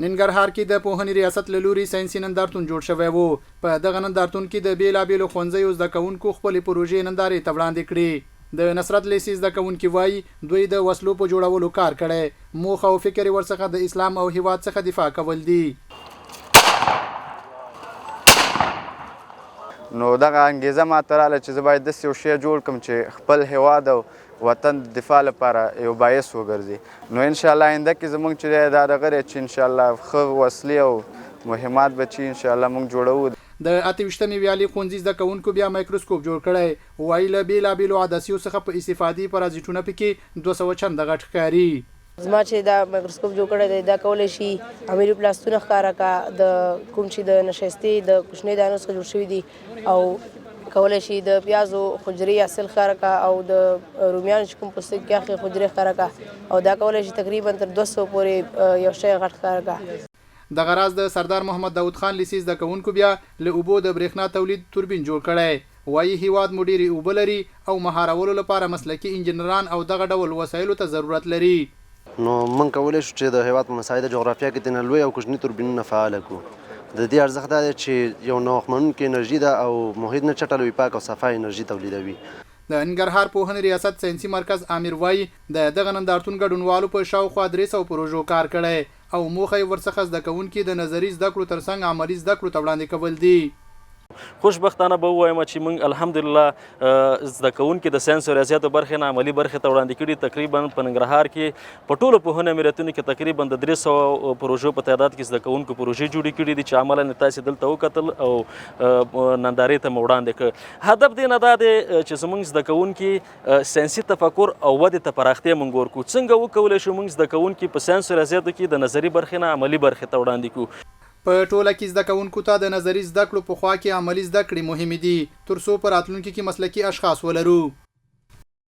ننګرهار کې د پوهنې ریاست لوري ساينسي نندارتون جوړشوی وو. په دغه نندارتون کې د بیلابیلو ښوونځیو زده کوونکو خپلې پروژې نندارې ته وړاندې کړې. د نصرت لیسې زده کوونکي وایي دوی د وسلو په جوړولو کار کړی. موخه او فکر ورڅخه د اسلام او هیواد څخه دفاع کول دي. نو دغه انګیزه ماته راغله چې زه باید داسې یو شی جوړ کړم چې خپل هیواد او وطن دفاع لپاره یو باعث وګرځي. نو انشاءالله آینده کې زموږ چې دی دا دغه دی چې انشاءالله ښه وسلې او مهمات به چې انشاءالله موږ جوړوو. د 28مې ویالې ښوونځي زده کوونکو بیا مایکروسکوپ جوړ کړی. وایي له بیلابیلو عدسیو څخه په استفادې پرازیټونه پکې 200 چنده غټ ښکاري. زما چې دا مایکروسکوپ جوړ کړی دی دا کولی شي عملي پلاستونه ښکاره کړه د کوم چې د نشایستې د کوچنۍ دانو څخه جوړ شوي دي او کولی شي د پیازو حجرې حاصل ښکاره کړه او د رومیانو چې کوم پوستکي کې اخلي حجرې ښکاره کړه او دا کولی شي تقریبا تر 200 پورې یو شی غټ ښکاره کړه. دغه راز د سردار محمد داود خان لیسې زده کوونکو بیا له اوبو د برېښنا تولید توربین جوړ کړی. وایي هیواد مو ډېرې اوبه لري او مهارولو لپاره مسلکي انجینران او دغه ډول وسایلو ته ضرورت لري. نو موږ کولی شو چې د هیواد په مساعده جغرافیه کې د لوی او کوچني توربینونه فعاله کړو. د دې ارزښت دا دی چې یو نوښتمنونکې انرژي ده او محیط نه چټلوي، پاک او صفا انرژي تولیدوي. د ننګرهار پوهنې ریاست ساينسي مرکز امیر وایي د دغه نندارتون ګډونوالو په شاوخوا 300 پروژو کار کړی او موخه یې ورڅخه زده کوونکي د نظري زده کړو ترڅنګ عملي زده کړو ته وړاندې کول دي. خوشبختانه به ووایم چې موږ الحمدلله زده کوونکي د ساینس او ریاضیاتو برخې نه عملي برخې ته وړاندې کړي. تقریبا په ننګرهار کې په ټولو پوهنې امریتونو کې تقریبا د 300 پروژو په تعداد کې زده کوونکو پروژې جوړې کړي دي چې عملاً تاسې دلته وکتل او نندارې ته مو وړاندې کړ. هدف دې نه دا دی چې زموږ زده کوونکي ساینسي تفکر او ودې ته پراختیا موږ ورکړو. څنګه وکولی شو موږ زده کوونکي په ساینس او ریاضیاتو کې د نظري برخې نه عملي برخې ته وړاندې کړو. په ټوله کې زده کوونکو ته د نظري زده کړو په خوا کې عملي زده کړې مهمې دي ترڅو په راتلونکي کې مسلکي اشخاص ولرو.